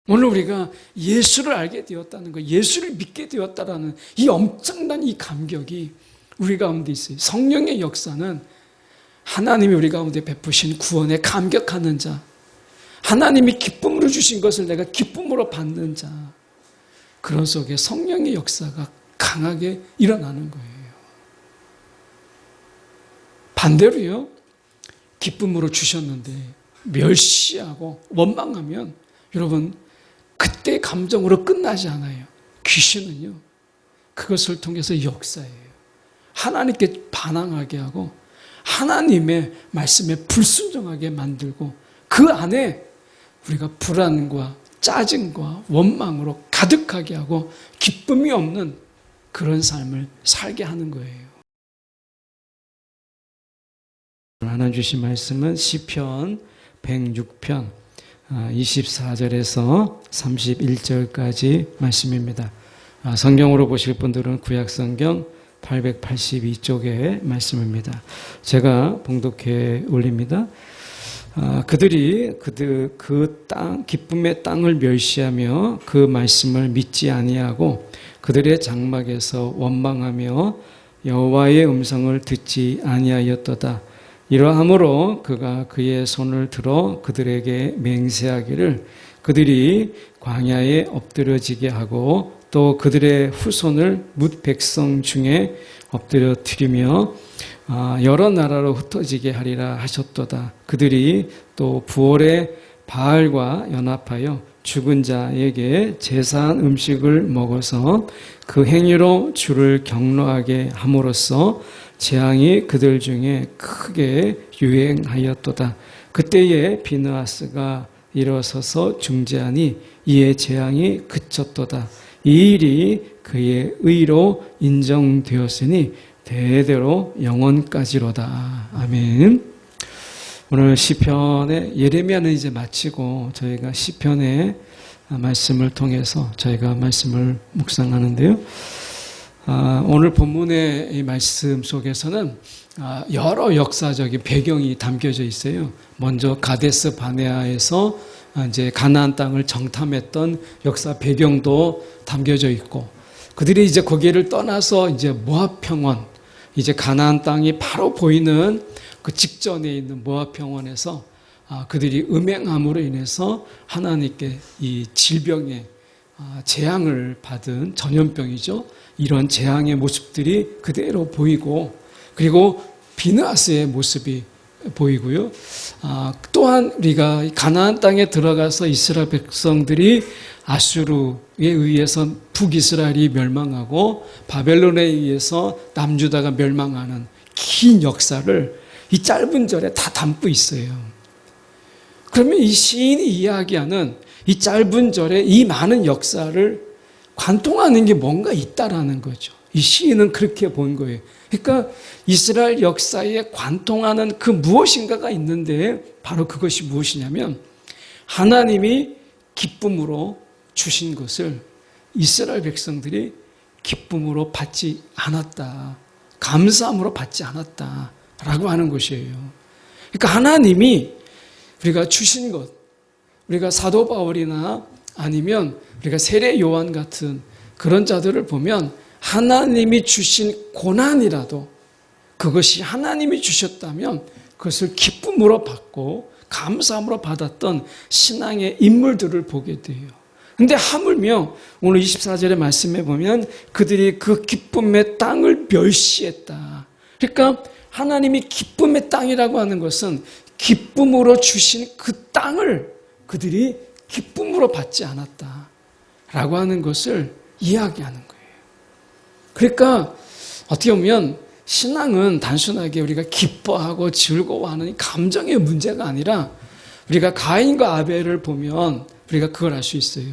오늘 우리가 예수를 알게 되었다는 것, 예수를 믿게 되었다라는 이 엄청난 이 감격이 우리 가운데 있어요. 성령의 역사는 하나님이 우리 가운데 베푸신 구원에 감격하는 자, 하나님이 기쁨으로 주신 것을 내가 기쁨으로 받는 자, 그런 속에 성령의 역사가 강하게 일어나는 거예요. 반대로요, 기쁨으로 주셨는데 멸시하고 원망하면 여러분 그때 감정으로 끝나지 않아요. 귀신은요, 그것을 통해서 역사예요. 하나님께 반항하게 하고 하나님의 말씀에 불순종하게 만들고 그 안에 우리가 불안과 짜증과 원망으로 가득하게 하고 기쁨이 없는 그런 삶을 살게 하는 거예요. 하나님 주신 말씀은 시편 106편 24절에서 31절까지 말씀입니다. 성경으로 보실 분들은 구약성경 882쪽의 말씀입니다. 제가 봉독해 올립니다. 그들이 그 땅, 기쁨의 땅을 멸시하며 그 말씀을 믿지 아니하고 그들의 장막에서 원망하며 여호와의 음성을 듣지 아니하였도다. 이러함으로 그가 그의 손을 들어 그들에게 맹세하기를 그들이 광야에 엎드려지게 하고 또 그들의 후손을 뭇 백성 중에 엎드려뜨리며 여러 나라로 흩어지게 하리라 하셨도다. 그들이 또 부올의 바알과 연합하여 죽은 자에게 제사한 음식을 먹어서 그 행위로 주를 경노하게 함으로써 재앙이 그들 중에 크게 유행하였도다. 그때에 비느하스가 일어서서 중재하니 이에 재앙이 그쳤도다. 이 일이 그의 의로 인정되었으니 대대로 영원까지로다. 아멘. 오늘 시편의 예레미야는 이제 마치고 저희가 시편의 말씀을 통해서 저희가 말씀을 묵상하는데요. 오늘 본문의 이 말씀 속에서는 여러 역사적인 배경이 담겨져 있어요. 먼저 가데스 바네아에서 이제 가나안 땅을 정탐했던 역사 배경도 담겨져 있고, 그들이 이제 거기를 떠나서 이제 모압 평원, 이제 가나안 땅이 바로 보이는 그 직전에 있는 모압 평원에서 그들이 음행함으로 인해서 하나님께 이 질병의 재앙을 받은 전염병이죠. 이런 재앙의 모습들이 그대로 보이고, 그리고 비느하스의 모습이 보이고요. 또한 우리가 가나안 땅에 들어가서 이스라엘 백성들이 아수르에 의해서 북이스라엘이 멸망하고 바벨론에 의해서 남유다가 멸망하는 긴 역사를 이 짧은 절에 다 담고 있어요. 그러면 이 시인이 이야기하는 이 짧은 절에 이 많은 역사를 관통하는 게 뭔가 있다라는 거죠. 이 시인은 그렇게 본 거예요. 그러니까 이스라엘 역사에 관통하는 그 무엇인가가 있는데 바로 그것이 무엇이냐면 하나님이 기쁨으로 주신 것을 이스라엘 백성들이 기쁨으로 받지 않았다. 감사함으로 받지 않았다라고 하는 것이에요. 그러니까 하나님이 우리가 주신 것, 우리가 사도 바울이나 아니면 우리가 세례 요한 같은 그런 자들을 보면 하나님이 주신 고난이라도 그것이 하나님이 주셨다면 그것을 기쁨으로 받고 감사함으로 받았던 신앙의 인물들을 보게 돼요. 근데 하물며 오늘 24절의 말씀에 보면 그들이 그 기쁨의 땅을 멸시했다. 그러니까 하나님이 기쁨의 땅이라고 하는 것은 기쁨으로 주신 그 땅을 그들이 기쁨으로 받지 않았다라고 하는 것을 이야기하는 거예요. 그러니까 어떻게 보면 신앙은 단순하게 우리가 기뻐하고 즐거워하는 감정의 문제가 아니라 우리가 가인과 아벨을 보면 우리가 그걸 알 수 있어요.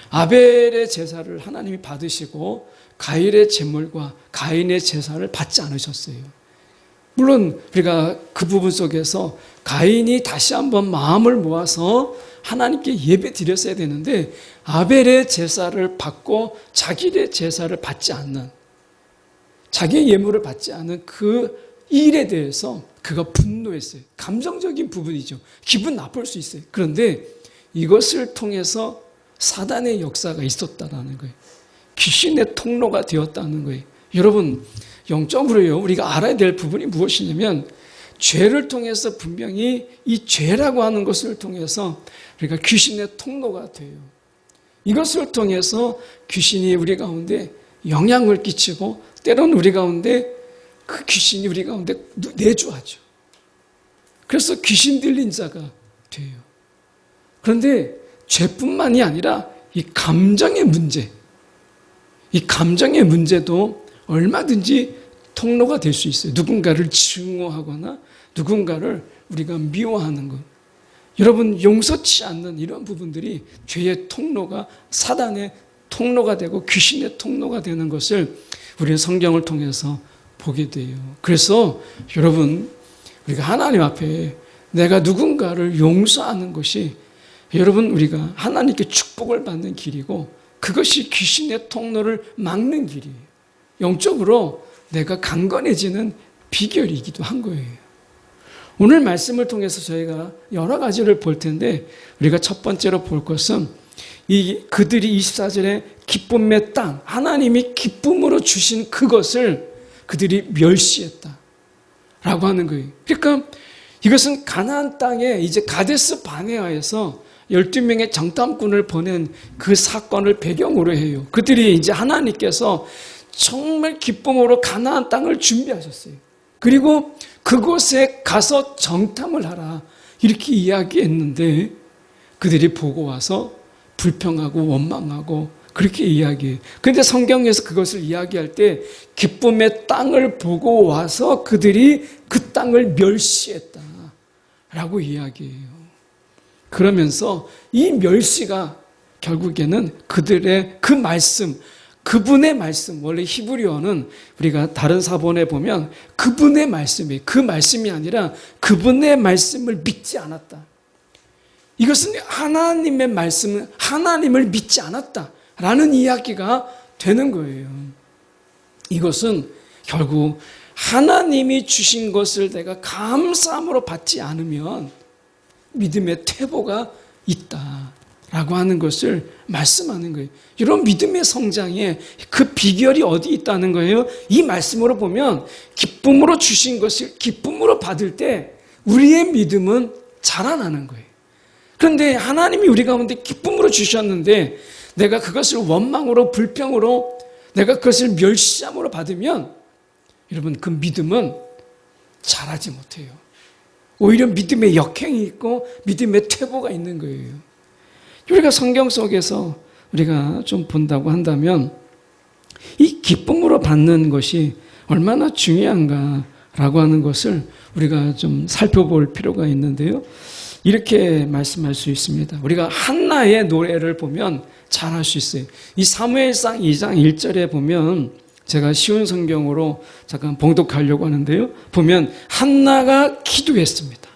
아벨의 제사를 하나님이 받으시고 가인의 제물과 가인의 제사를 받지 않으셨어요. 물론 우리가 그 부분 속에서 가인이 다시 한번 마음을 모아서 하나님께 예배 드렸어야 되는데 아벨의 제사를 받고 자기의 제사를 받지 않는, 자기의 예물을 받지 않은 그 일에 대해서 그가 분노했어요. 감정적인 부분이죠. 기분 나쁠 수 있어요. 그런데 이것을 통해서 사단의 역사가 있었다라는 거예요. 귀신의 통로가 되었다는 거예요. 여러분, 영적으로요, 우리가 알아야 될 부분이 무엇이냐면, 죄를 통해서 분명히 이 죄라고 하는 것을 통해서 우리가 귀신의 통로가 돼요. 이것을 통해서 귀신이 우리 가운데 영향을 끼치고, 때로는 우리 가운데 그 귀신이 우리 가운데 내주하죠. 그래서 귀신 들린 자가 돼요. 그런데 죄뿐만이 아니라 이 감정의 문제, 이 감정의 문제도 얼마든지 통로가 될 수 있어요. 누군가를 증오하거나 누군가를 우리가 미워하는 것. 여러분, 용서치 않는 이런 부분들이 죄의 통로가, 사단의 통로가 되고 귀신의 통로가 되는 것을 우리는 성경을 통해서 보게 돼요. 그래서 여러분, 우리가 하나님 앞에 내가 누군가를 용서하는 것이 여러분, 우리가 하나님께 축복을 받는 길이고, 그것이 귀신의 통로를 막는 길이에요. 영적으로 내가 강건해지는 비결이기도 한 거예요. 오늘 말씀을 통해서 저희가 여러 가지를 볼 텐데, 우리가 첫 번째로 볼 것은 그들이 24절에 기쁨의 땅, 하나님이 기쁨으로 주신 그것을 그들이 멸시했다 라고 하는 거예요. 그러니까 이것은 가나안 땅에 이제 가데스 바네아에서 12명의 정탐꾼을 보낸 그 사건을 배경으로 해요. 그들이 이제 하나님께서 정말 기쁨으로 가나안 땅을 준비하셨어요. 그리고 그곳에 가서 정탐을 하라 이렇게 이야기했는데, 그들이 보고 와서 불평하고 원망하고 그렇게 이야기해요. 그런데 성경에서 그것을 이야기할 때 기쁨의 땅을 보고 와서 그들이 그 땅을 멸시했다 라고 이야기해요. 그러면서 이 멸시가 결국에는 그들의 그 말씀, 그분의 말씀, 원래 히브리어는 우리가 다른 사본에 보면 그분의 말씀이에요. 그 말씀이 아니라 그분의 말씀을 믿지 않았다. 이것은 하나님의 말씀은 하나님을 믿지 않았다라는 이야기가 되는 거예요. 이것은 결국 하나님이 주신 것을 내가 감사함으로 받지 않으면 믿음의 퇴보가 있다라고 하는 것을 말씀하는 거예요. 이런 믿음의 성장에 그 비결이 어디 있다는 거예요? 이 말씀으로 보면 기쁨으로 주신 것을 기쁨으로 받을 때 우리의 믿음은 자라나는 거예요. 그런데 하나님이 우리 가운데 기쁨으로 주셨는데 내가 그것을 원망으로, 불평으로, 내가 그것을 멸시함으로 받으면 여러분, 그 믿음은 자라지 못해요. 오히려 믿음의 역행이 있고 믿음의 퇴보가 있는 거예요. 우리가 성경 속에서 우리가 좀 본다고 한다면 이 기쁨으로 받는 것이 얼마나 중요한가라고 하는 것을 우리가 좀 살펴볼 필요가 있는데요. 이렇게 말씀할 수 있습니다. 우리가 한나의 노래를 보면 잘 알 수 있어요. 이 사무엘상 2장 1절에 보면, 제가 쉬운 성경으로 잠깐 봉독하려고 하는데요. 보면 한나가 기도했습니다.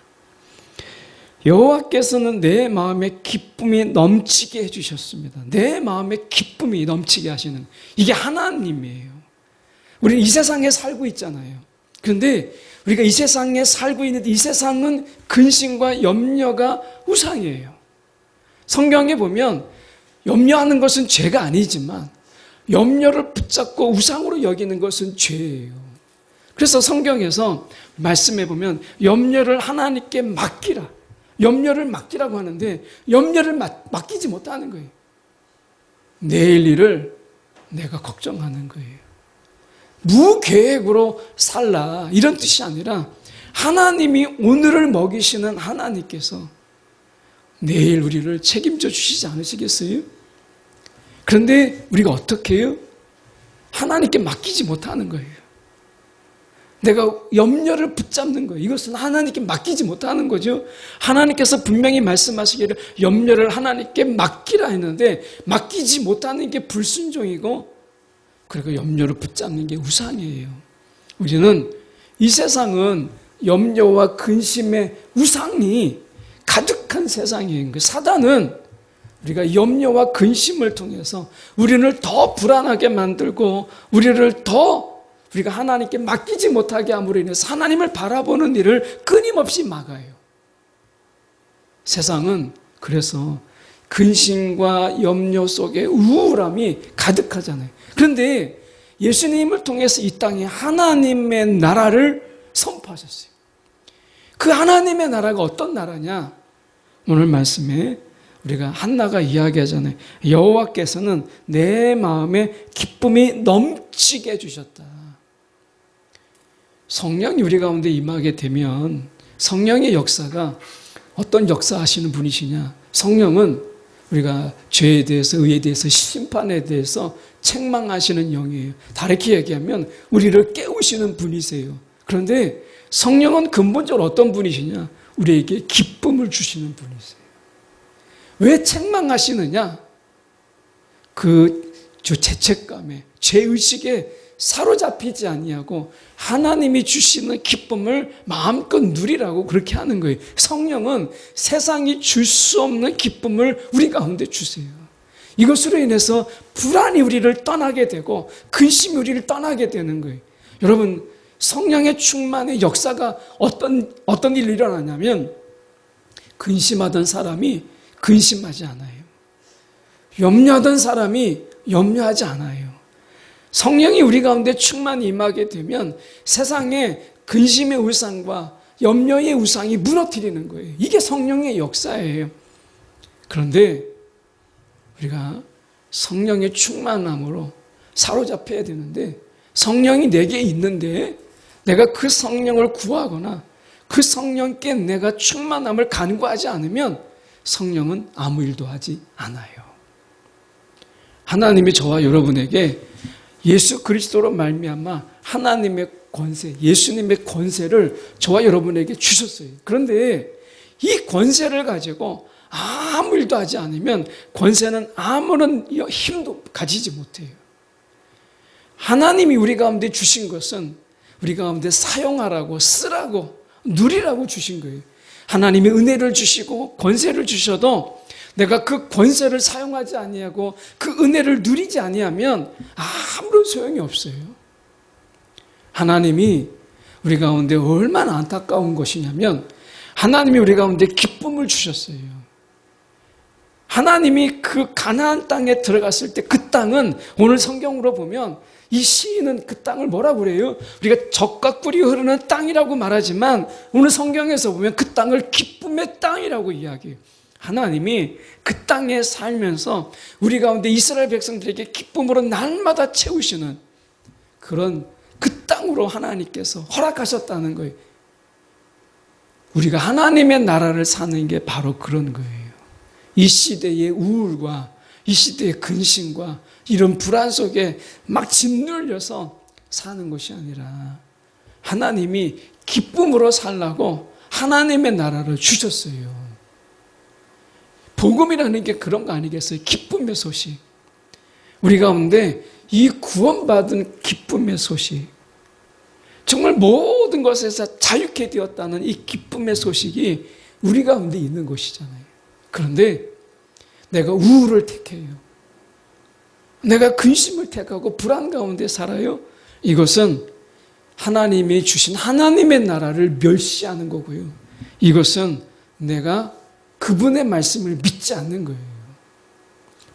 여호와께서는 내 마음에 기쁨이 넘치게 해주셨습니다. 내 마음에 기쁨이 넘치게 하시는, 이게 하나님이에요. 우리는 이 세상에 살고 있잖아요. 그런데 우리가 이 세상에 살고 있는데 이 세상은 근심과 염려가 우상이에요. 성경에 보면 염려하는 것은 죄가 아니지만 염려를 붙잡고 우상으로 여기는 것은 죄예요. 그래서 성경에서 말씀해 보면 염려를 하나님께 맡기라, 염려를 맡기라고 하는데 염려를 맡기지 못하는 거예요. 내일 일을 내가 걱정하는 거예요. 무계획으로 살라 이런 뜻이 아니라 하나님이 오늘을 먹이시는 하나님께서 내일 우리를 책임져 주시지 않으시겠어요? 그런데 우리가 어떻게 해요? 하나님께 맡기지 못하는 거예요. 내가 염려를 붙잡는 거예요. 이것은 하나님께 맡기지 못하는 거죠. 하나님께서 분명히 말씀하시기를 염려를 하나님께 맡기라 했는데 맡기지 못하는 게 불순종이고, 그리고 염려를 붙잡는 게 우상이에요. 우리는 이 세상은 염려와 근심의 우상이 가득한 세상이에요. 사단은 우리가 염려와 근심을 통해서 우리를 더 불안하게 만들고 우리가 하나님께 맡기지 못하게 함으로 인해서 하나님을 바라보는 일을 끊임없이 막아요. 세상은 그래서 근심과 염려 속에 우울함이 가득하잖아요. 그런데 예수님을 통해서 이 땅에 하나님의 나라를 선포하셨어요. 그 하나님의 나라가 어떤 나라냐? 오늘 말씀에 우리가 한나가 이야기하잖아요. 여호와께서는 내 마음에 기쁨이 넘치게 해주셨다. 성령이 우리 가운데 임하게 되면 성령의 역사가 어떤 역사하시는 분이시냐? 성령은 우리가 죄에 대해서, 의에 대해서, 심판에 대해서 책망하시는 영이에요. 다르게 얘기하면 우리를 깨우시는 분이세요. 그런데 성령은 근본적으로 어떤 분이시냐? 우리에게 기쁨을 주시는 분이세요. 왜 책망하시느냐? 그 죄책감에, 죄의식에 사로잡히지 아니하고 하나님이 주시는 기쁨을 마음껏 누리라고 그렇게 하는 거예요. 성령은 세상이 줄 수 없는 기쁨을 우리 가운데 주세요. 이것으로 인해서 불안이 우리를 떠나게 되고 근심이 우리를 떠나게 되는 거예요. 여러분, 성령의 충만의 역사가 어떤 일이 일어나냐면 근심하던 사람이 근심하지 않아요. 염려하던 사람이 염려하지 않아요. 성령이 우리 가운데 충만히 임하게 되면 세상에 근심의 우상과 염려의 우상이 무너뜨리는 거예요. 이게 성령의 역사예요. 그런데 우리가 성령의 충만함으로 사로잡혀야 되는데 성령이 내게 있는데 내가 그 성령을 구하거나 그 성령께 내가 충만함을 간구하지 않으면 성령은 아무 일도 하지 않아요. 하나님이 저와 여러분에게 예수 그리스도로 말미암아 하나님의 권세, 예수님의 권세를 저와 여러분에게 주셨어요. 그런데 이 권세를 가지고 아무 일도 하지 않으면 권세는 아무런 힘도 가지지 못해요. 하나님이 우리 가운데 주신 것은 우리 가운데 사용하라고, 쓰라고, 누리라고 주신 거예요. 하나님이 은혜를 주시고 권세를 주셔도 내가 그 권세를 사용하지 아니하고 그 은혜를 누리지 아니하면 아무런 소용이 없어요. 하나님이 우리 가운데 얼마나 안타까운 것이냐면 하나님이 우리 가운데 기쁨을 주셨어요. 하나님이 그 가나안 땅에 들어갔을 때 그 땅은 오늘 성경으로 보면 이 시인은 그 땅을 뭐라고 그래요? 우리가 젖과 꿀이 흐르는 땅이라고 말하지만 오늘 성경에서 보면 그 땅을 기쁨의 땅이라고 이야기해요. 하나님이 그 땅에 살면서 우리 가운데 이스라엘 백성들에게 기쁨으로 날마다 채우시는 그런 그 땅으로 하나님께서 허락하셨다는 거예요. 우리가 하나님의 나라를 사는 게 바로 그런 거예요. 이 시대의 우울과 이 시대의 근심과 이런 불안 속에 막 짓눌려서 사는 것이 아니라 하나님이 기쁨으로 살라고 하나님의 나라를 주셨어요. 복음이라는 게 그런 거 아니겠어요? 기쁨의 소식. 우리 가운데 이 구원받은 기쁨의 소식, 정말 모든 것에서 자유케 되었다는 이 기쁨의 소식이 우리 가운데 있는 것이잖아요. 그런데 내가 우울을 택해요. 내가 근심을 택하고 불안 가운데 살아요. 이것은 하나님이 주신 하나님의 나라를 멸시하는 거고요. 이것은 내가 그분의 말씀을 믿지 않는 거예요.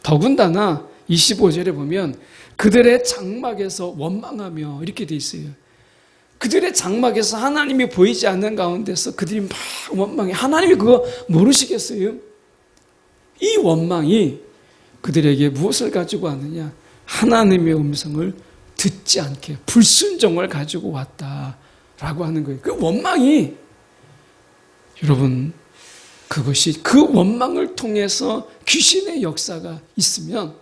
더군다나 25절에 보면 그들의 장막에서 원망하며 이렇게 돼 있어요. 그들의 장막에서 하나님이 보이지 않는 가운데서 그들이 막 원망해. 하나님이 그거 모르시겠어요? 이 원망이 그들에게 무엇을 가지고 왔느냐? 하나님의 음성을 듣지 않게 불순종을 가지고 왔다라고 하는 거예요. 그 원망이, 여러분, 그것이 그 원망을 통해서 귀신의 역사가 있으면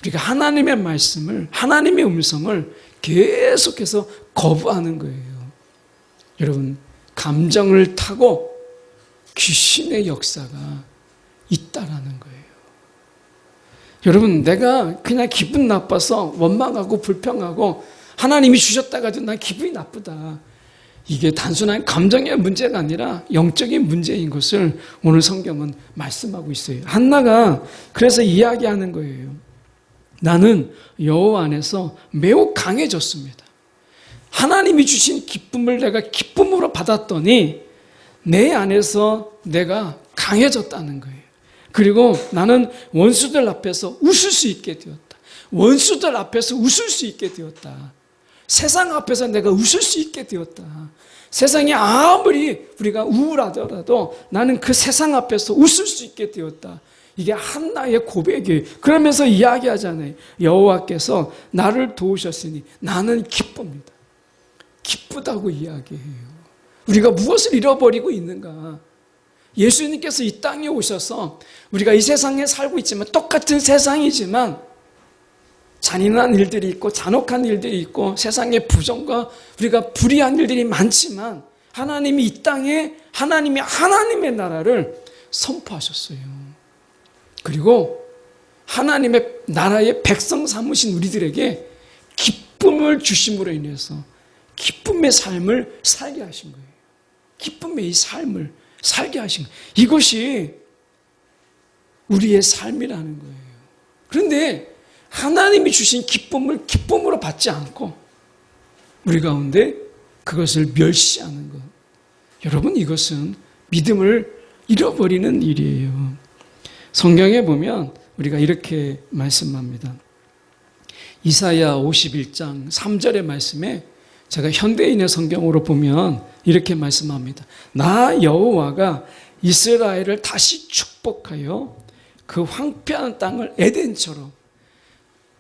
우리가 하나님의 말씀을, 하나님의 음성을 계속해서 거부하는 거예요. 여러분, 감정을 타고 귀신의 역사가 있다라는 거예요. 여러분, 내가 그냥 기분 나빠서 원망하고 불평하고 하나님이 주셨다가 난 기분이 나쁘다. 이게 단순한 감정의 문제가 아니라 영적인 문제인 것을 오늘 성경은 말씀하고 있어요. 한나가 그래서 이야기하는 거예요. 나는 여호와 안에서 매우 강해졌습니다. 하나님이 주신 기쁨을 내가 기쁨으로 받았더니 내 안에서 내가 강해졌다는 거예요. 그리고 나는 원수들 앞에서 웃을 수 있게 되었다. 원수들 앞에서 웃을 수 있게 되었다. 세상 앞에서 내가 웃을 수 있게 되었다. 세상이 아무리 우리가 우울하더라도 나는 그 세상 앞에서 웃을 수 있게 되었다. 이게 한나의 고백이에요. 그러면서 이야기하잖아요. 여호와께서 나를 도우셨으니 나는 기쁩니다. 기쁘다고 이야기해요. 우리가 무엇을 잃어버리고 있는가? 예수님께서 이 땅에 오셔서 우리가 이 세상에 살고 있지만 똑같은 세상이지만 잔인한 일들이 있고 잔혹한 일들이 있고 세상의 부정과 우리가 불의한 일들이 많지만 하나님이 이 땅에 하나님의 나라를 선포하셨어요. 그리고 하나님의 나라의 백성 삼으신 우리들에게 기쁨을 주심으로 인해서 기쁨의 삶을 살게 하신 거예요. 기쁨의 이 삶을 살게 하신 거예요. 이것이 우리의 삶이라는 거예요. 그런데 하나님이 주신 기쁨을 기쁨으로 받지 않고 우리 가운데 그것을 멸시하는 것. 여러분, 이것은 믿음을 잃어버리는 일이에요. 성경에 보면 우리가 이렇게 말씀합니다. 이사야 51장 3절의 말씀에 제가 현대인의 성경으로 보면 이렇게 말씀합니다. 나 여호와가 이스라엘을 다시 축복하여 그 황폐한 땅을 에덴처럼,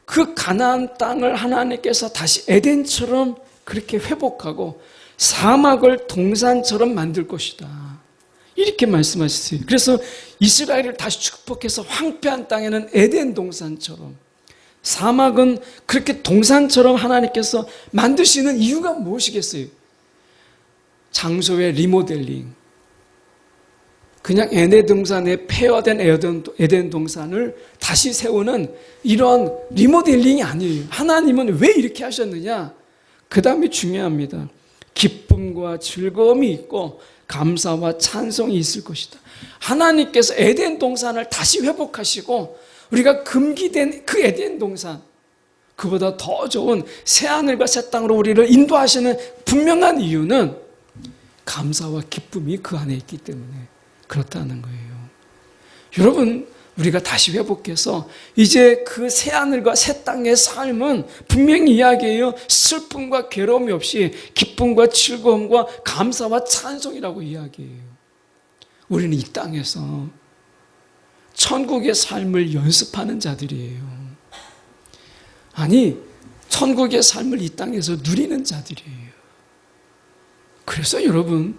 그 가나안 땅을 하나님께서 다시 에덴처럼 그렇게 회복하고 사막을 동산처럼 만들 것이다. 이렇게 말씀하셨어요. 그래서 이스라엘을 다시 축복해서 황폐한 땅에는 에덴 동산처럼, 사막은 그렇게 동산처럼 하나님께서 만드시는 이유가 무엇이겠어요? 장소의 리모델링. 그냥 에덴 동산에 폐허된 에덴 동산을 다시 세우는 이런 리모델링이 아니에요. 하나님은 왜 이렇게 하셨느냐? 그 다음에 중요합니다. 기쁨과 즐거움이 있고 감사와 찬송이 있을 것이다. 하나님께서 에덴 동산을 다시 회복하시고 우리가 금기된 그 에덴 동산, 그보다 더 좋은 새하늘과 새 땅으로 우리를 인도하시는 분명한 이유는 감사와 기쁨이 그 안에 있기 때문에 그렇다는 거예요. 여러분, 우리가 다시 회복해서 이제 그 새하늘과 새 땅의 삶은 분명히 이야기해요. 슬픔과 괴로움이 없이 기쁨과 즐거움과 감사와 찬송이라고 이야기해요. 우리는 이 땅에서 천국의 삶을 연습하는 자들이에요. 아니, 천국의 삶을 이 땅에서 누리는 자들이에요. 그래서 여러분,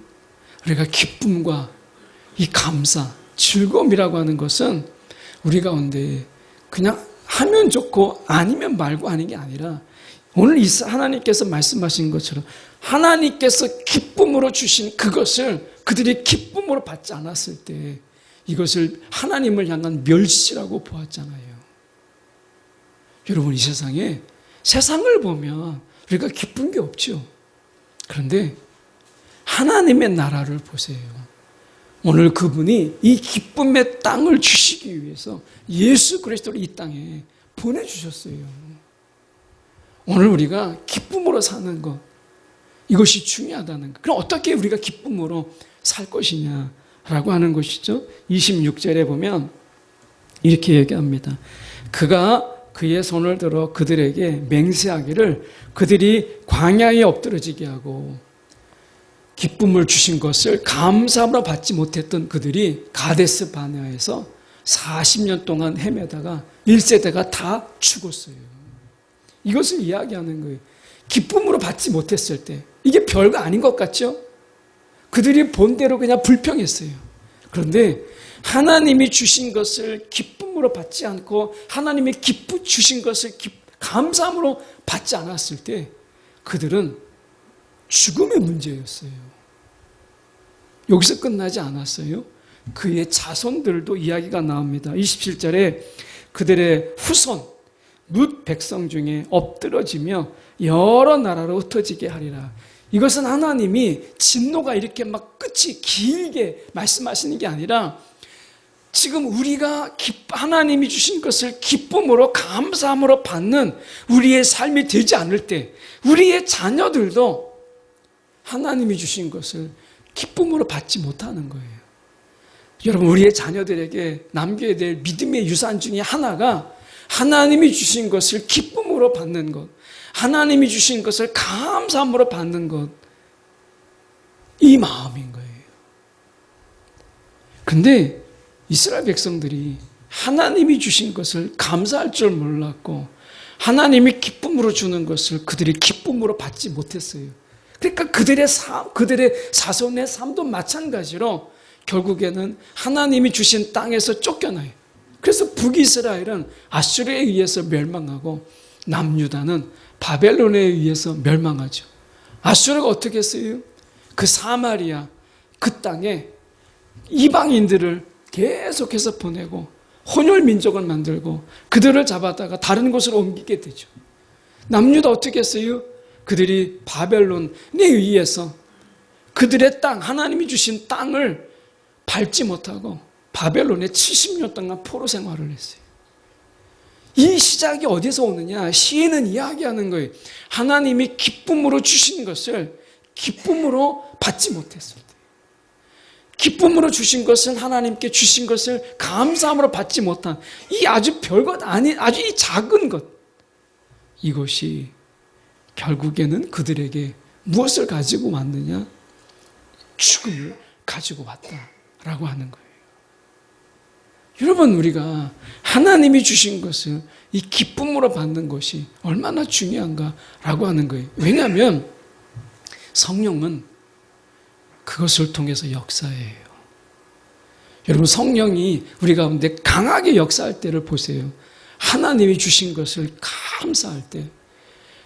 우리가 기쁨과 이 감사, 즐거움이라고 하는 것은 우리 가운데 그냥 하면 좋고 아니면 말고 하는 게 아니라 오늘 하나님께서 말씀하신 것처럼 하나님께서 기쁨으로 주신 그것을 그들이 기쁨으로 받지 않았을 때 이것을 하나님을 향한 멸시라고 보았잖아요. 여러분, 이 세상을 보면 우리가 기쁜 게 없죠. 그런데 하나님의 나라를 보세요. 오늘 그분이 이 기쁨의 땅을 주시기 위해서 예수 그리스도를 이 땅에 보내주셨어요. 오늘 우리가 기쁨으로 사는 것, 이것이 중요하다는 것. 그럼 어떻게 우리가 기쁨으로 살 것이냐라고 하는 것이죠. 26절에 보면 이렇게 얘기합니다. 그가 그의 손을 들어 그들에게 맹세하기를 그들이 광야에 엎드러지게 하고 기쁨을 주신 것을 감사함으로 받지 못했던 그들이 가데스 바네아에서 40년 동안 헤매다가 1세대가 다 죽었어요. 이것을 이야기하는 거예요. 기쁨으로 받지 못했을 때 이게 별거 아닌 것 같죠? 그들이 본대로 그냥 불평했어요. 그런데 하나님이 주신 것을 기쁨으로 받지 않고 하나님이 주신 것을 감사함으로 받지 않았을 때 그들은 죽음의 문제였어요. 여기서 끝나지 않았어요. 그의 자손들도 이야기가 나옵니다. 27절에 그들의 후손 뭇 백성 중에 엎드러지며 여러 나라로 흩어지게 하리라. 이것은 하나님이 진노가 이렇게 막 끝이 길게 말씀하시는 게 아니라 지금 우리가 하나님이 주신 것을 기쁨으로 감사함으로 받는 우리의 삶이 되지 않을 때 우리의 자녀들도 하나님이 주신 것을 기쁨으로 받지 못하는 거예요. 여러분, 우리의 자녀들에게 남겨야 될 믿음의 유산 중에 하나가 하나님이 주신 것을 기쁨으로 받는 것, 하나님이 주신 것을 감사함으로 받는 것, 이 마음인 거예요. 근데 이스라엘 백성들이 하나님이 주신 것을 감사할 줄 몰랐고 하나님이 기쁨으로 주는 것을 그들이 기쁨으로 받지 못했어요. 그러니까 그들의 삶, 그들의 자손의 삶도 마찬가지로 결국에는 하나님이 주신 땅에서 쫓겨나요. 그래서 북이스라엘은 아수르에 의해서 멸망하고 남유다는 바벨론에 의해서 멸망하죠. 아수르가 어떻게 했어요? 그 사마리아, 그 땅에 이방인들을 계속해서 보내고 혼혈 민족을 만들고 그들을 잡아다가 다른 곳으로 옮기게 되죠. 남유다 어떻게 했어요? 그들이 바벨론에 의해서 그들의 땅, 하나님이 주신 땅을 밟지 못하고 바벨론에 70년 동안 포로 생활을 했어요. 이 시작이 어디서 오느냐? 시인은 이야기하는 거예요. 하나님이 기쁨으로 주신 것을 기쁨으로 받지 못했을 때, 기쁨으로 주신 것을, 하나님께 주신 것을 감사함으로 받지 못한 이 아주 별것 아닌 아주 이 작은 것, 이것이 결국에는 그들에게 무엇을 가지고 왔느냐? 죽음을 가지고 왔다라고 하는 거예요. 여러분, 우리가 하나님이 주신 것을 이 기쁨으로 받는 것이 얼마나 중요한가라고 하는 거예요. 왜냐하면 성령은 그것을 통해서 역사해요. 여러분, 성령이 우리 가운데 강하게 역사할 때를 보세요. 하나님이 주신 것을 감사할 때,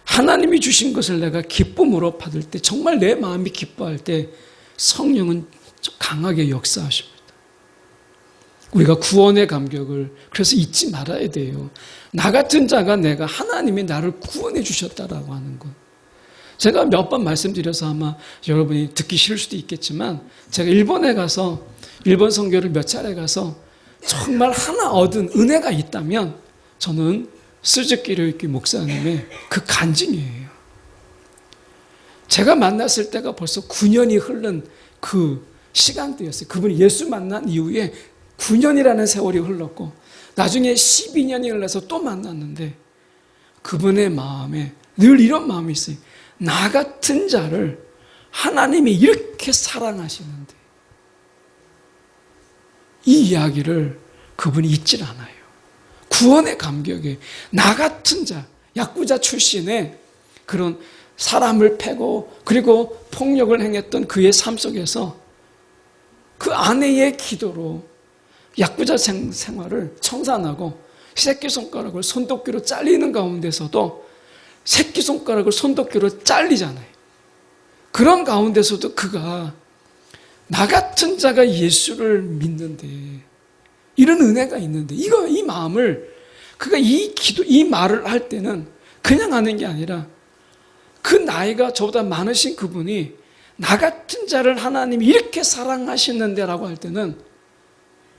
하나님이 주신 것을 내가 기쁨으로 받을 때, 정말 내 마음이 기뻐할 때 성령은 강하게 역사하십니다. 우리가 구원의 감격을 그래서 잊지 말아야 돼요. 나 같은 자가 내가 하나님이 나를 구원해 주셨다라고 하는 것. 제가 몇 번 말씀드려서 아마 여러분이 듣기 싫을 수도 있겠지만 제가 일본에 가서 일본 선교를 몇 차례 가서 정말 하나 얻은 은혜가 있다면 저는 스즈키 료이키 목사님의 그 간증이에요. 제가 만났을 때가 벌써 9년이 흐른 그 시간대였어요. 그분이 예수 만난 이후에 9년이라는 세월이 흘렀고 나중에 12년이 흘러서 또 만났는데 그분의 마음에 늘 이런 마음이 있어요. 나 같은 자를 하나님이 이렇게 사랑하시는데 이 이야기를 그분이 잊질 않아요. 구원의 감격에 나 같은 자, 야쿠자 출신의 그런 사람을 패고 그리고 폭력을 행했던 그의 삶 속에서 그 아내의 기도로 야쿠자 생활을 청산하고 새끼손가락을 손도끼로 잘리는 가운데서도 새끼손가락을 손도끼로 잘리잖아요. 그런 가운데서도 그가 나 같은 자가 예수를 믿는데 이런 은혜가 있는데 이 마음을 그가 이 말을 할 때는 그냥 하는 게 아니라 그 나이가 저보다 많으신 그분이 나 같은 자를 하나님이 이렇게 사랑하시는데 라고 할 때는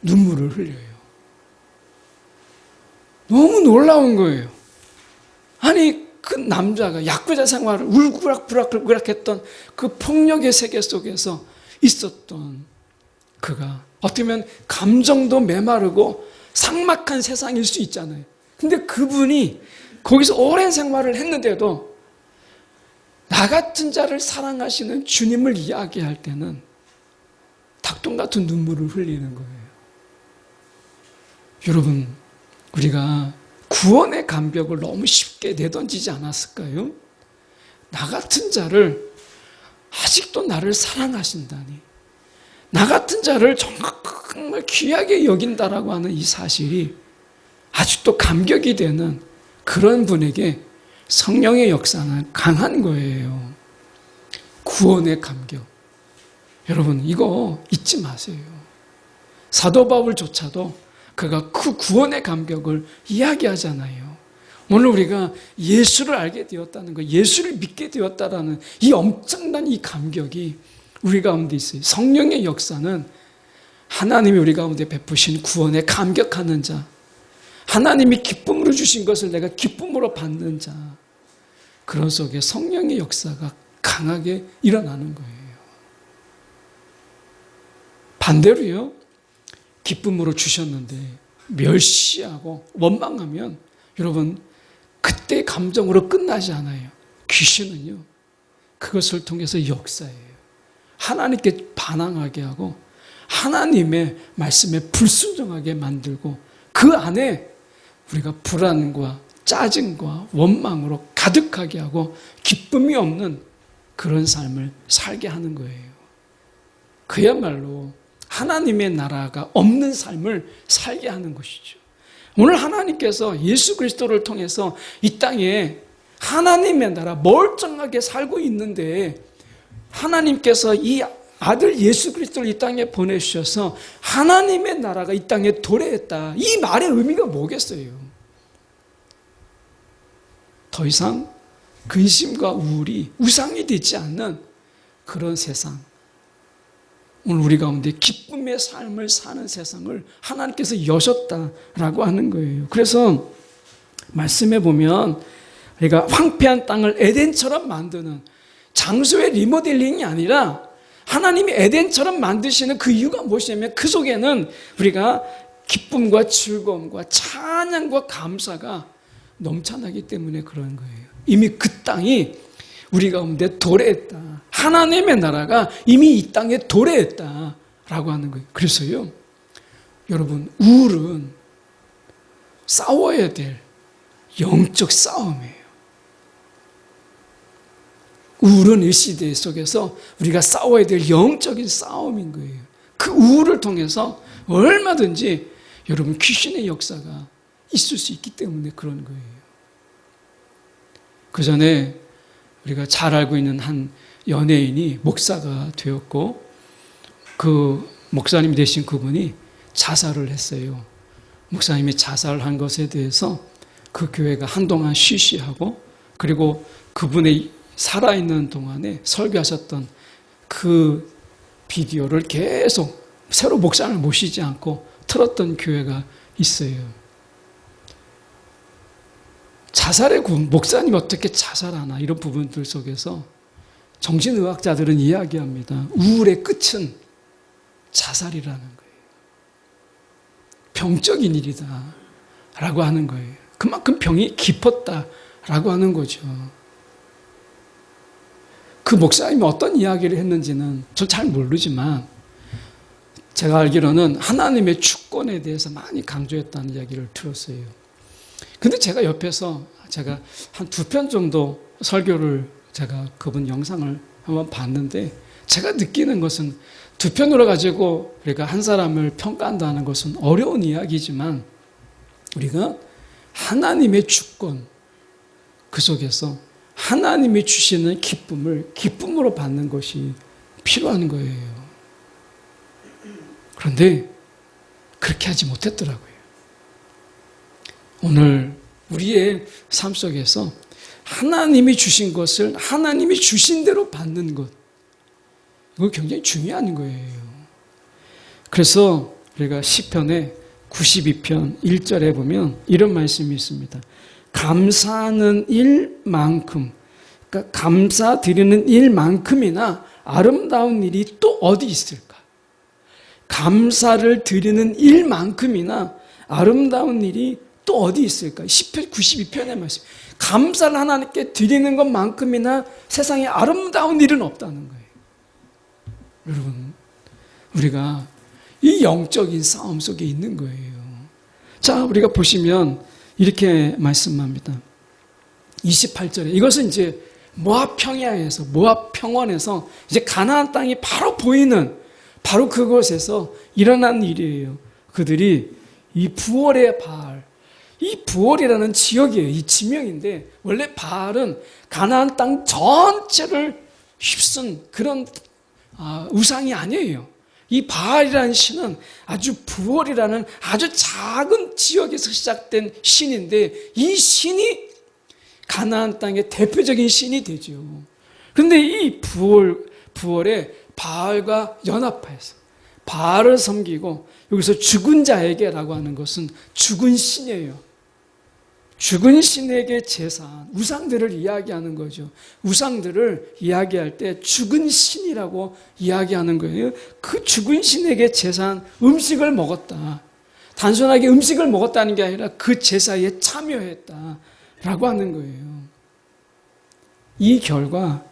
눈물을 흘려요. 너무 놀라운 거예요. 아니 그 남자가 야쿠자 생활을 울그락부락 했던 그 폭력의 세계 속에서 있었던 그가 어떻게 보면 감정도 메마르고 삭막한 세상일 수 있잖아요. 근데 그분이 거기서 오랜 생활을 했는데도 나 같은 자를 사랑하시는 주님을 이야기할 때는 닭똥 같은 눈물을 흘리는 거예요. 여러분, 우리가 구원의 감격을 너무 쉽게 내던지지 않았을까요? 나 같은 자를 아직도 나를 사랑하신다니, 나 같은 자를 정말 귀하게 여긴다라고 하는 이 사실이 아직도 감격이 되는 그런 분에게 성령의 역사는 강한 거예요. 구원의 감격. 여러분, 이거 잊지 마세요. 사도 바울조차도 그가 그 구원의 감격을 이야기하잖아요. 오늘 우리가 예수를 알게 되었다는 것, 예수를 믿게 되었다라는 이 엄청난 이 감격이 우리 가운데 있어요. 성령의 역사는 하나님이 우리 가운데 베푸신 구원에 감격하는 자, 하나님이 기쁨으로 주신 것을 내가 기쁨으로 받는 자, 그런 속에 성령의 역사가 강하게 일어나는 거예요. 반대로요, 기쁨으로 주셨는데 멸시하고 원망하면 여러분 그때 감정으로 끝나지 않아요. 귀신은요 그것을 통해서 역사해요. 하나님께 반항하게 하고 하나님의 말씀에 불순종하게 만들고 그 안에 우리가 불안과 짜증과 원망으로 가득하게 하고 기쁨이 없는 그런 삶을 살게 하는 거예요. 그야말로 하나님의 나라가 없는 삶을 살게 하는 것이죠. 오늘 하나님께서 예수 그리스도를 통해서 이 땅에 하나님의 나라 멀쩡하게 살고 있는데 하나님께서 이 아들 예수 그리스도를 이 땅에 보내주셔서 하나님의 나라가 이 땅에 도래했다. 이 말의 의미가 뭐겠어요? 더 이상 근심과 우울이 우상이 되지 않는 그런 세상, 오늘 우리 가운데 기쁨의 삶을 사는 세상을 하나님께서 여셨다라고 하는 거예요. 그래서 말씀해 보면 우리가 황폐한 땅을 에덴처럼 만드는 장소의 리모델링이 아니라 하나님이 에덴처럼 만드시는 그 이유가 무엇이냐면 그 속에는 우리가 기쁨과 즐거움과 찬양과 감사가 넘쳐나기 때문에 그런 거예요. 이미 그 땅이 우리 가운데 도래했다. 하나님의 나라가 이미 이 땅에 도래했다라고 하는 거예요. 그래서요, 여러분, 우울은 싸워야 될 영적 싸움이에요. 우울은 이 시대 속에서 우리가 싸워야 될 영적인 싸움인 거예요. 그 우울을 통해서 얼마든지 여러분 귀신의 역사가 있을 수 있기 때문에 그런 거예요. 그 전에 우리가 잘 알고 있는 한 연예인이 목사가 되었고 그 목사님 되신 그분이 자살을 했어요. 목사님이 자살한 것에 대해서 그 교회가 한동안 쉬쉬하고 그리고 그분의 살아있는 동안에 설교하셨던 그 비디오를 계속 새로 목사를 모시지 않고 틀었던 교회가 있어요. 자살의 목사님이 어떻게 자살하나 이런 부분들 속에서 정신의학자들은 이야기합니다. 우울의 끝은 자살이라는 거예요. 병적인 일이다 라고 하는 거예요. 그만큼 병이 깊었다라고 하는 거죠. 그 목사님이 어떤 이야기를 했는지는 전 잘 모르지만 제가 알기로는 하나님의 주권에 대해서 많이 강조했다는 이야기를 들었어요. 근데 제가 옆에서 제가 한 2편 정도 설교를 제가 그분 영상을 한번 봤는데 제가 느끼는 것은 2편으로 가지고 우리가 한 사람을 평가한다는 것은 어려운 이야기지만 우리가 하나님의 주권 그 속에서 하나님이 주시는 기쁨을 기쁨으로 받는 것이 필요한 거예요. 그런데 그렇게 하지 못했더라고요. 오늘 우리의 삶 속에서 하나님이 주신 것을 하나님이 주신 대로 받는 것, 이거 굉장히 중요한 거예요. 그래서 우리가 시편의 92편 1절에 보면 이런 말씀이 있습니다. 감사하는 일만큼, 그러니까 감사드리는 일만큼이나 아름다운 일이 또 어디 있을까? 감사를 드리는 일만큼이나 아름다운 일이 또 어디 있을까? 시편 92편의 말씀. 감사를 하나님께 드리는 것만큼이나 세상에 아름다운 일은 없다는 거예요. 여러분, 우리가 이 영적인 싸움 속에 있는 거예요. 자, 우리가 보시면 이렇게 말씀합니다. 28절에 이것은 이제 모압 평야에서 모압 평원에서 이제 가나안 땅이 바로 보이는 바로 그곳에서 일어난 일이에요. 그들이 이 부월의 바알, 이 부월이라는 지역이에요. 이 지명인데 원래 바알은 가나안 땅 전체를 휩쓴 그런 우상이 아니에요. 이 바알이라는 신은 아주 부월이라는 아주 작은 지역에서 시작된 신인데 이 신이 가나안 땅의 대표적인 신이 되죠. 그런데 이 부월에 바알과 연합해서 바알을 섬기고 여기서 죽은 자에게라고 하는 것은 죽은 신이에요. 죽은 신에게 제사한 우상들을 이야기하는 거죠. 우상들을 이야기할 때 죽은 신이라고 이야기하는 거예요. 그 죽은 신에게 제사한 음식을 먹었다. 단순하게 음식을 먹었다는 게 아니라 그 제사에 참여했다라고 하는 거예요. 이 결과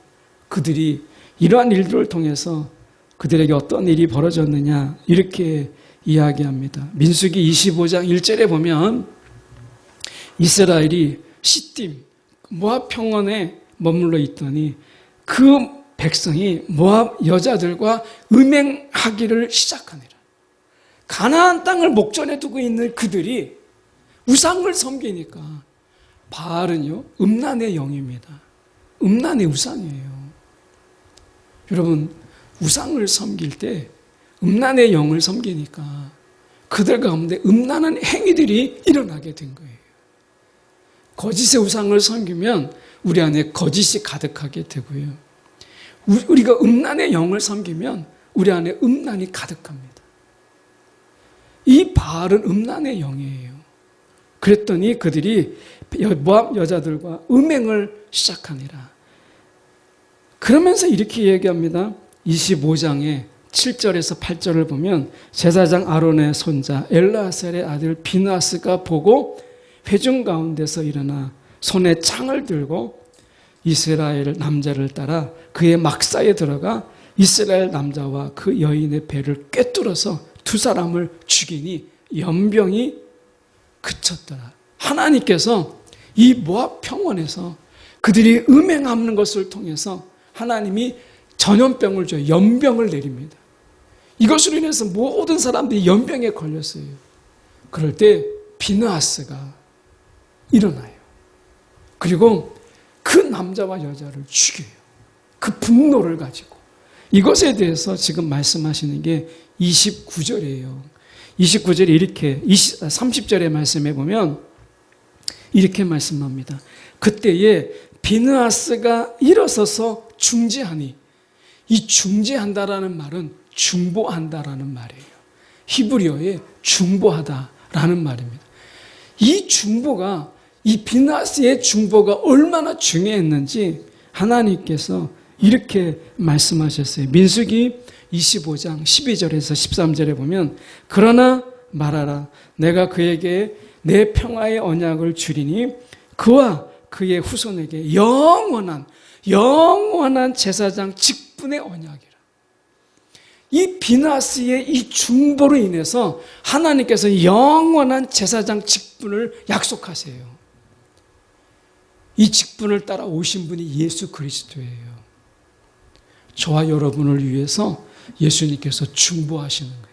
그들이 이러한 일들을 통해서 그들에게 어떤 일이 벌어졌느냐 이렇게 이야기합니다. 민수기 25장 1절에 보면 이스라엘이 시딤 모압 평원에 머물러 있더니 그 백성이 모압 여자들과 음행하기를 시작하니라. 가나안 땅을 목전에 두고 있는 그들이 우상을 섬기니까 바알은요 음란의 영입니다. 음란의 우상이에요. 여러분 우상을 섬길 때 음란의 영을 섬기니까 그들 가운데 음란한 행위들이 일어나게 된 거예요. 거짓의 우상을 섬기면 우리 안에 거짓이 가득하게 되고요. 우리가 음란의 영을 섬기면 우리 안에 음란이 가득합니다. 이 바알은 음란의 영이에요. 그랬더니 그들이 모압 여자들과 음행을 시작하니라. 그러면서 이렇게 얘기합니다. 25장에 7절에서 8절을 보면 제사장 아론의 손자 엘르아살의 아들 비느하스가 보고 회중 가운데서 일어나 손에 창을 들고 이스라엘 남자를 따라 그의 막사에 들어가 이스라엘 남자와 그 여인의 배를 꿰뚫어서 두 사람을 죽이니 연병이 그쳤더라. 하나님께서 이 모압 평원에서 그들이 음행하는 것을 통해서 하나님이 전염병을 줘요. 연병을 내립니다. 이것으로 인해서 모든 사람들이 연병에 걸렸어요. 그럴 때 비느하스가 일어나요. 그리고 그 남자와 여자를 죽여요. 그 분노를 가지고. 이것에 대해서 지금 말씀하시는 게 29절이에요. 29절에 이렇게 30절의 말씀에 보면 이렇게 말씀합니다. 그때에 비느하스가 일어서서 중재하니, 이 중재한다라는 말은 중보한다라는 말이에요. 히브리어에 중보하다라는 말입니다. 이 중보가, 이 비느하스의 중보가 얼마나 중요했는지 하나님께서 이렇게 말씀하셨어요. 민수기 25장 12절에서 13절에 보면 그러나 말하라 내가 그에게 내 평화의 언약을 주리니 그와 그의 후손에게 영원한 제사장 직분의 언약이라. 이 비느하스의 이 중보로 인해서 하나님께서 영원한 제사장 직분을 약속하세요. 이 직분을 따라 오신 분이 예수 그리스도예요. 저와 여러분을 위해서 예수님께서 중보하시는 거예요.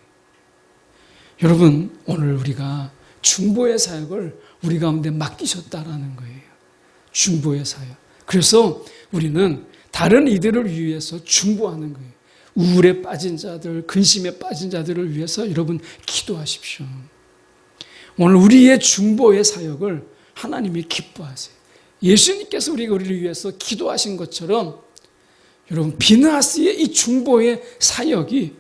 여러분, 오늘 우리가 중보의 사역을 우리 가운데 맡기셨다라는 거예요. 중보의 사역. 그래서 우리는 다른 이들을 위해서 중보하는 거예요. 우울에 빠진 자들, 근심에 빠진 자들을 위해서 여러분 기도하십시오. 오늘 우리의 중보의 사역을 하나님이 기뻐하세요. 예수님께서 우리를 위해서 기도하신 것처럼 여러분 비느하스의 이 중보의 사역이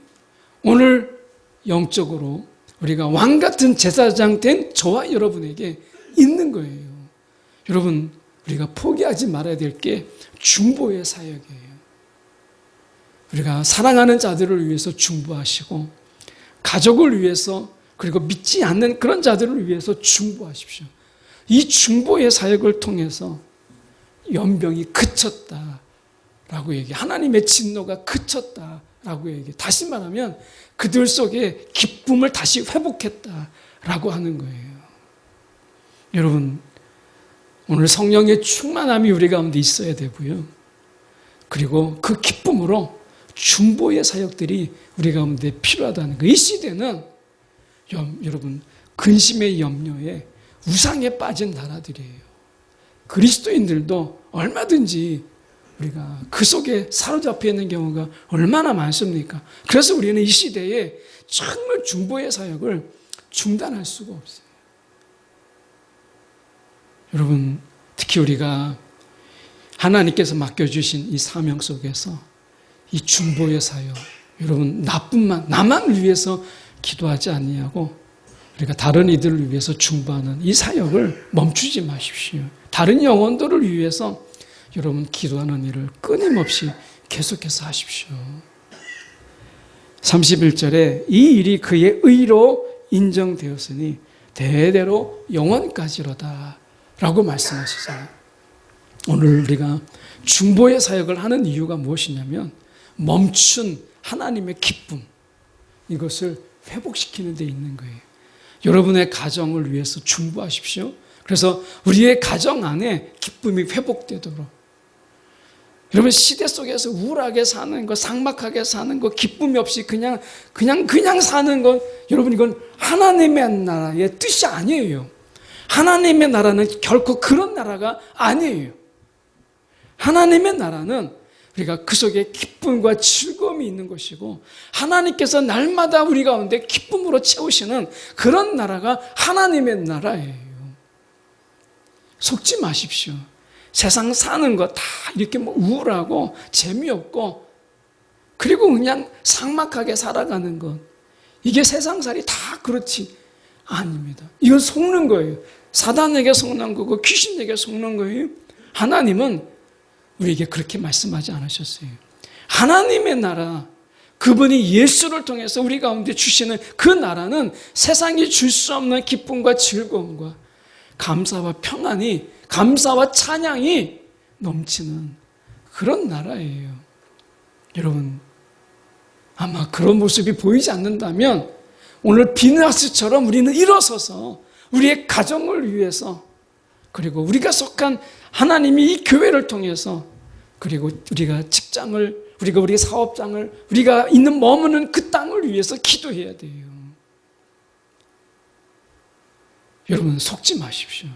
오늘 영적으로 우리가 왕같은 제사장 된 저와 여러분에게 있는 거예요. 여러분 우리가 포기하지 말아야 될 게 중보의 사역이에요. 우리가 사랑하는 자들을 위해서 중보하시고 가족을 위해서 그리고 믿지 않는 그런 자들을 위해서 중보하십시오. 이 중보의 사역을 통해서 연병이 그쳤다라고 얘기해. 하나님의 진노가 그쳤다라고 얘기해. 다시 말하면 그들 속에 기쁨을 다시 회복했다라고 하는 거예요. 여러분 오늘 성령의 충만함이 우리 가운데 있어야 되고요. 그리고 그 기쁨으로 중보의 사역들이 우리 가운데 필요하다는 거예요. 이 시대는 여러분 근심의 염려에 우상에 빠진 나라들이에요. 그리스도인들도 얼마든지 우리가 그 속에 사로잡혀 있는 경우가 얼마나 많습니까? 그래서 우리는 이 시대에 정말 중보의 사역을 중단할 수가 없어요. 여러분 특히 우리가 하나님께서 맡겨주신 이 사명 속에서 이 중보의 사역, 여러분 나만 위해서 기도하지 아니하고 우리가 다른 이들을 위해서 중보하는 이 사역을 멈추지 마십시오. 다른 영혼들을 위해서 여러분 기도하는 일을 끊임없이 계속해서 하십시오. 31절에 이 일이 그의 의로 인정되었으니 대대로 영원까지로다 라고 말씀하시잖아요. 오늘 우리가 중보의 사역을 하는 이유가 무엇이냐면 멈춘 하나님의 기쁨, 이것을 회복시키는 데 있는 거예요. 여러분의 가정을 위해서 중보하십시오. 그래서 우리의 가정 안에 기쁨이 회복되도록. 여러분 시대 속에서 우울하게 사는 거, 삭막하게 사는 거, 기쁨이 없이 그냥 사는 거, 여러분 이건 하나님의 나라의 뜻이 아니에요. 하나님의 나라는 결코 그런 나라가 아니에요. 하나님의 나라는 우리가 그 속에 기쁨과 즐거움이 있는 것이고 하나님께서 날마다 우리 가운데 기쁨으로 채우시는 그런 나라가 하나님의 나라예요. 속지 마십시오. 세상 사는 거 다 이렇게 우울하고 재미없고 그리고 그냥 삭막하게 살아가는 것, 이게 세상살이 다 그렇지 아닙니다. 이건 속는 거예요. 사단에게 속는 거고 귀신에게 속는 거예요. 하나님은 우리에게 그렇게 말씀하지 않으셨어요. 하나님의 나라, 그분이 예수를 통해서 우리 가운데 주시는 그 나라는 세상이 줄 수 없는 기쁨과 즐거움과 감사와 평안이, 감사와 찬양이 넘치는 그런 나라예요. 여러분, 아마 그런 모습이 보이지 않는다면 오늘 비느하스처럼 우리는 일어서서 우리의 가정을 위해서, 그리고 우리가 속한 하나님이 이 교회를 통해서, 그리고 우리가 직장을, 우리가 우리 사업장을, 우리가 있는 머무는 그 땅을 위해서 기도해야 돼요. 여러분 속지 마십시오.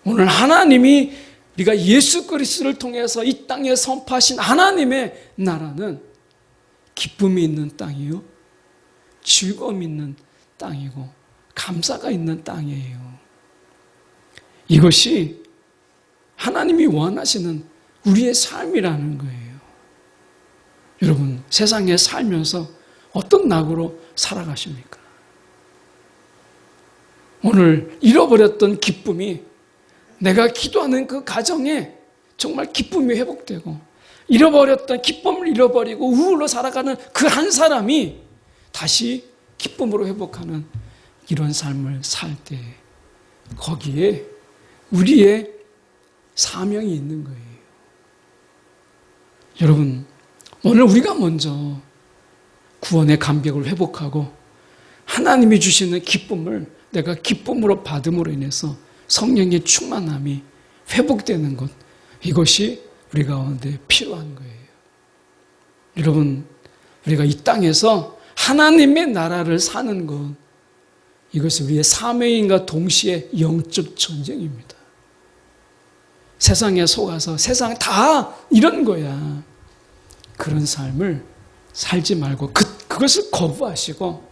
오늘 하나님이 우리가 예수 그리스도를 통해서 이 땅에 선포하신 하나님의 나라는 기쁨이 있는 땅이요, 즐거움이 있는 땅이고 감사가 있는 땅이에요. 이것이 하나님이 원하시는 우리의 삶이라는 거예요. 여러분 세상에 살면서 어떤 낙으로 살아가십니까? 오늘 잃어버렸던 기쁨이, 내가 기도하는 그 가정에 정말 기쁨이 회복되고, 잃어버렸던 기쁨을 잃어버리고 우울로 살아가는 그 한 사람이 다시 기쁨으로 회복하는 이런 삶을 살 때 거기에 우리의 사명이 있는 거예요. 여러분 오늘 우리가 먼저 구원의 감격을 회복하고 하나님이 주시는 기쁨을 내가 기쁨으로 받음으로 인해서 성령의 충만함이 회복되는 것, 이것이 우리 가운데 필요한 거예요. 여러분 우리가 이 땅에서 하나님의 나라를 사는 것, 이것은 우리의 사명인과 동시에 영적 전쟁입니다. 세상에 속아서 세상 다 이런 거야, 그런 삶을 살지 말고 그것을 거부하시고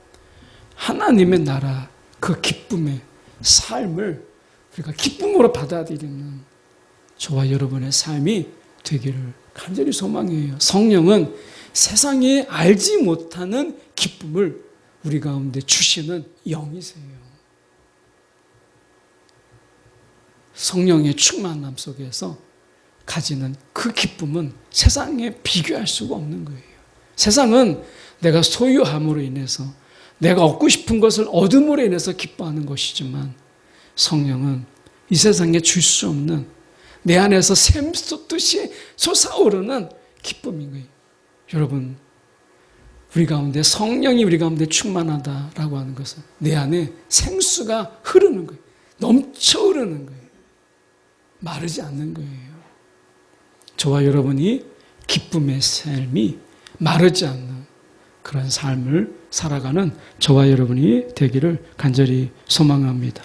하나님의 나라, 그 기쁨의 삶을 우리가 기쁨으로 받아들이는 저와 여러분의 삶이 되기를 간절히 소망해요. 성령은 세상이 알지 못하는 기쁨을 우리 가운데 주시는 영이세요. 성령의 충만함 속에서 가지는 그 기쁨은 세상에 비교할 수가 없는 거예요. 세상은 내가 소유함으로 인해서, 내가 얻고 싶은 것을 얻음으로 인해서 기뻐하는 것이지만 성령은 이 세상에 줄 수 없는, 내 안에서 샘 솟듯이 솟아오르는 기쁨인 거예요. 여러분 우리 가운데 성령이 우리 가운데 충만하다라고 하는 것은 내 안에 생수가 흐르는 거예요. 넘쳐 흐르는 거예요. 마르지 않는 거예요. 저와 여러분이 기쁨의 삶이 마르지 않는 그런 삶을 살아가는 저와 여러분이 되기를 간절히 소망합니다.